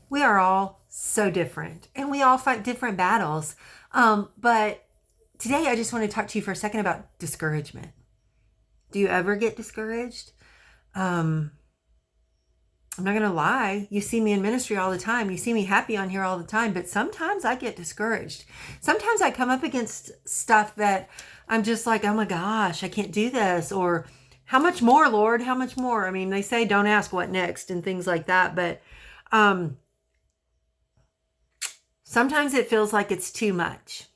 We are all so different and we all fight different battles. But today I just want to talk to you for a second about discouragement. Do you ever get discouraged? Um, I'm not going to lie. You see me in ministry all the time. You see me happy on here all the time, but sometimes I get discouraged. Sometimes I come up against stuff that I'm just like, oh my gosh, I can't do this. Or how much more, Lord? How much more? I mean, they say don't ask what next and things like that. But um, sometimes it feels like it's too much.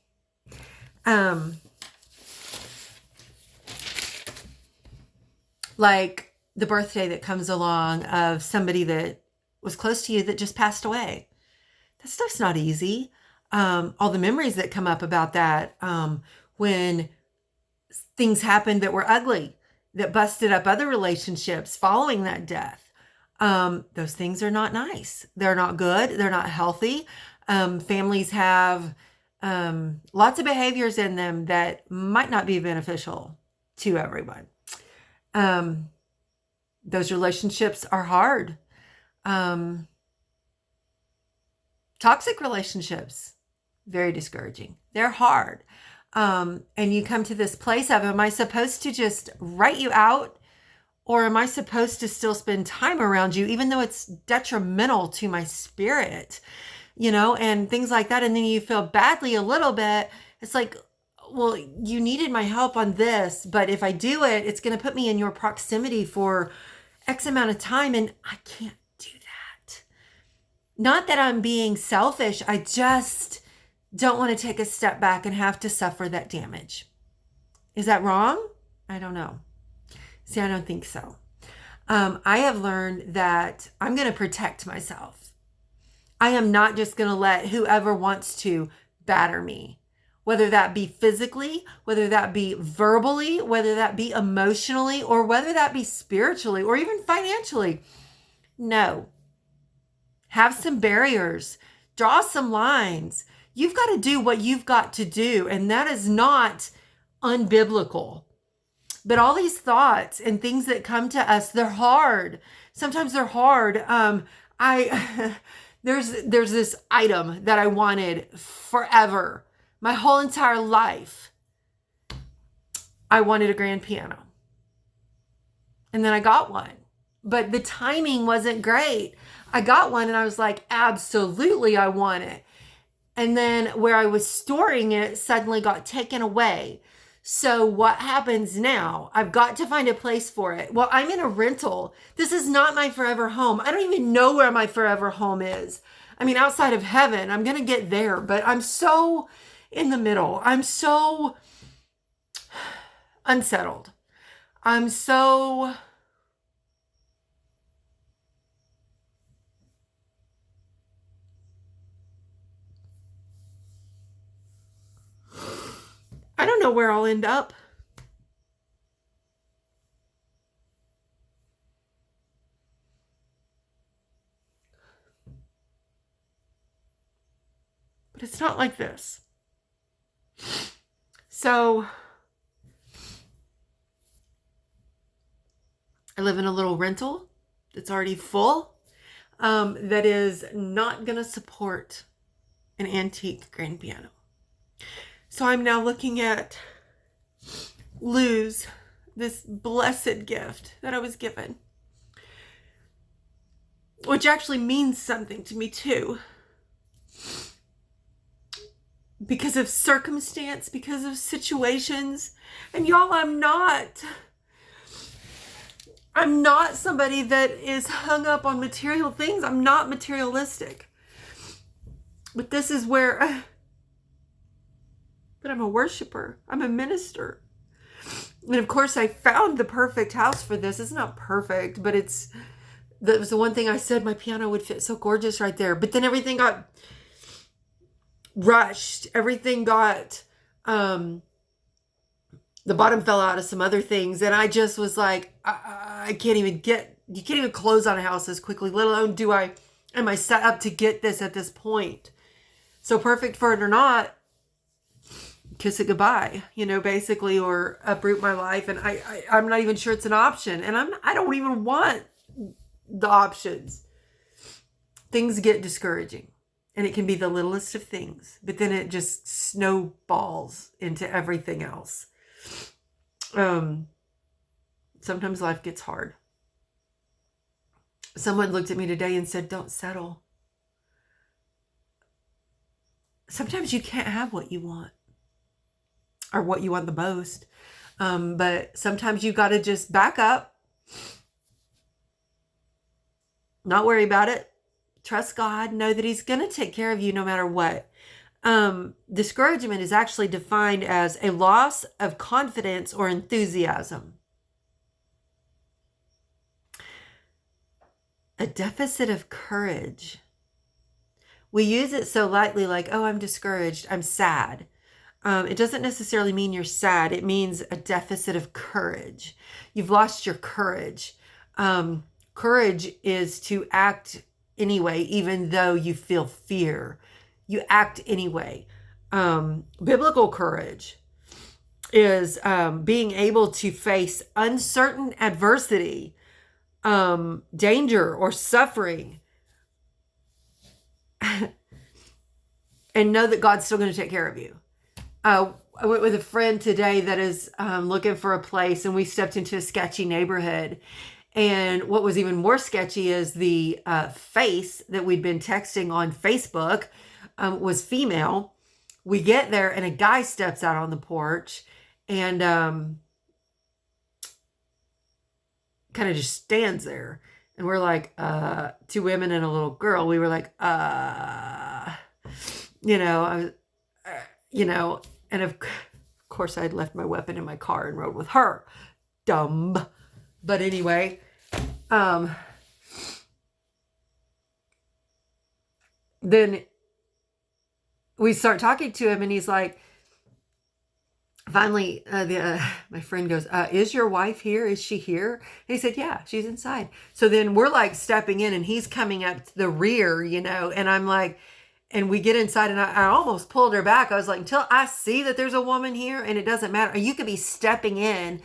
Um, like the birthday that comes along of somebody that was close to you that just passed away. That stuff's not easy. All the memories that come up about that, when things happened that were ugly, that busted up other relationships following that death. Those things are not nice. They're not good. They're not healthy. Families have lots of behaviors in them that might not be beneficial to everyone. Those relationships are hard. Toxic relationships, very discouraging. They're hard. And you come to this place of, am I supposed to just write you out? Or am I supposed to still spend time around you, even though it's detrimental to my spirit, and things like that. And then you feel badly a little bit. It's like, well, you needed my help on this, but if I do it, it's going to put me in your proximity for X amount of time. And I can't do that. Not that I'm being selfish. I just don't want to take a step back and have to suffer that damage. Is that wrong? I don't know. See, I don't think so. I have learned that I'm going to protect myself. I am not just going to let whoever wants to batter me, whether that be physically, whether that be verbally, whether that be emotionally, or whether that be spiritually or even financially. No. Have some barriers. Draw some lines. You've got to do what you've got to do, and that is not unbiblical. But all these thoughts and things that come to us, they're hard. Sometimes they're hard. There's this item that I wanted forever, my whole entire life. I wanted a grand piano. And then I got one. But the timing wasn't great. I got one and I was like, absolutely, I want it. And then where I was storing it suddenly got taken away. So what happens now? I've got to find a place for it. Well, I'm in a rental. This is not my forever home. I don't even know where my forever home is. I mean, outside of heaven, I'm going to get there, but I'm so in the middle. I'm so unsettled. I'm so I don't know where I'll end up. But it's not like this. So I live in a little rental that's already full, that is not going to support an antique grand piano. So I'm now looking at lose this blessed gift that I was given, which actually means something to me too. Because of circumstance, because of situations. And y'all, I'm not somebody that is hung up on material things. I'm not materialistic. But this is where but I'm a worshiper. I'm a minister. And of course, I found the perfect house for this. It's not perfect, but that was the one thing I said, my piano would fit so gorgeous right there. But then everything got rushed. Everything got, the bottom fell out of some other things. And I just was like, you can't even close on a house as quickly, let alone am I set up to get this at this point? So perfect for it or not, kiss it goodbye, basically, or uproot my life. And I'm not even sure it's an option. And I don't even want the options. things get discouraging. And it can be the littlest of things, but then it just snowballs into everything else. Sometimes life gets hard. Someone looked at me today and said, don't settle. Sometimes you can't have what you want or what you want the most. But sometimes you got to just back up, not worry about it. Trust God, know that he's going to take care of you no matter what. Discouragement is actually defined as a loss of confidence or enthusiasm. A deficit of courage. We use it so lightly, like, oh, I'm discouraged, I'm sad. It doesn't necessarily mean you're sad. It means a deficit of courage. You've lost your courage. Courage is to act anyway, even though you feel fear. You act anyway. Biblical courage is being able to face uncertain adversity, danger, or suffering, and know that God's still going to take care of you. I went with a friend today that is looking for a place, and we stepped into a sketchy neighborhood. And what was even more sketchy is the face that we'd been texting on Facebook was female. We get there and a guy steps out on the porch and kind of just stands there. And we're like, two women and a little girl. We were like, and of course I'd left my weapon in my car and rode with her. Dumb. But anyway, then we start talking to him and he's like, finally, my friend goes, is your wife here? Is she here? And he said, yeah, she's inside. So then we're like stepping in and he's coming up to the rear, and I'm like, and we get inside and I almost pulled her back. I was like, until I see that there's a woman here, and it doesn't matter. You could be stepping in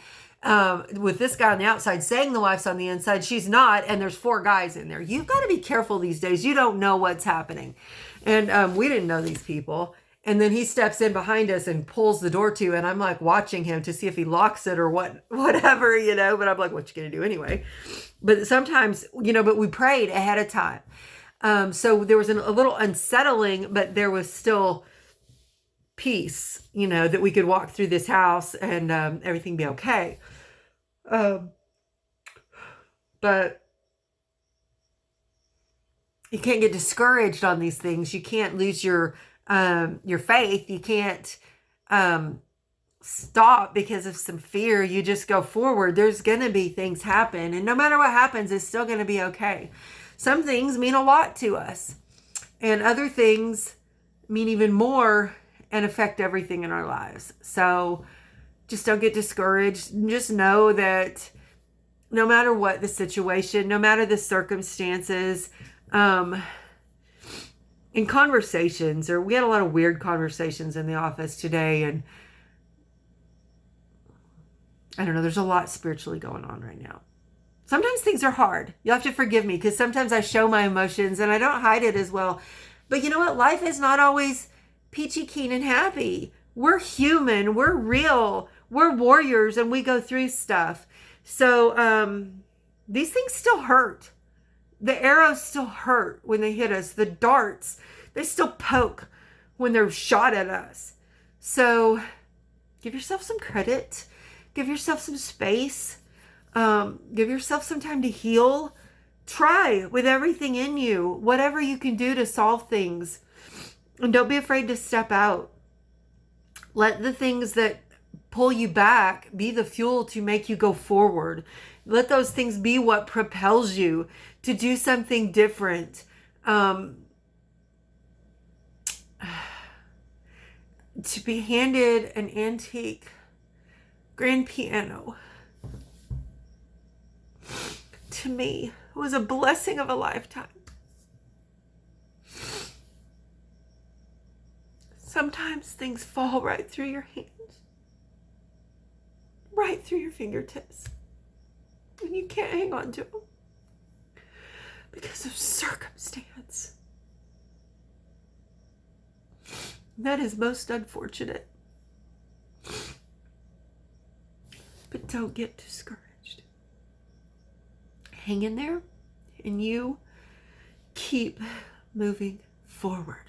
with this guy on the outside saying the wife's on the inside. She's not. And there's 4 guys in there. You've got to be careful these days. You don't know what's happening. And we didn't know these people. And then he steps in behind us and pulls the door to, and I'm like watching him to see if he locks it or whatever, but I'm like, what you going to do anyway? But sometimes, but we prayed ahead of time. So there was a little unsettling, but there was still peace, that we could walk through this house and everything be okay. But you can't get discouraged on these things. You can't lose your faith. You can't stop because of some fear. You just go forward. There's going to be things happen. And no matter what happens, it's still going to be okay. Some things mean a lot to us. And other things mean even more and affect everything in our lives. So just don't get discouraged. Just know that no matter what the situation, no matter the circumstances, in conversations, or we had a lot of weird conversations in the office today, and I don't know, there's a lot spiritually going on right now. Sometimes things are hard. You'll have to forgive me because sometimes I show my emotions and I don't hide it as well. But you know what? Life is not always peachy keen and happy. We're human. We're real. We're warriors and we go through stuff. So these things still hurt. The arrows still hurt when they hit us. The darts, they still poke when they're shot at us. So give yourself some credit. Give yourself some space. Give yourself some time to heal. Try with everything in you, whatever you can do to solve things. And don't be afraid to step out. Let the things that pull you back be the fuel to make you go forward. Let those things be what propels you to do something different. To be handed an antique grand piano, to me, was a blessing of a lifetime. Sometimes things fall right through your hands, right through your fingertips, and you can't hang on to them. because of circumstance. That is most unfortunate. But don't get discouraged. Hang in there, and you keep moving forward.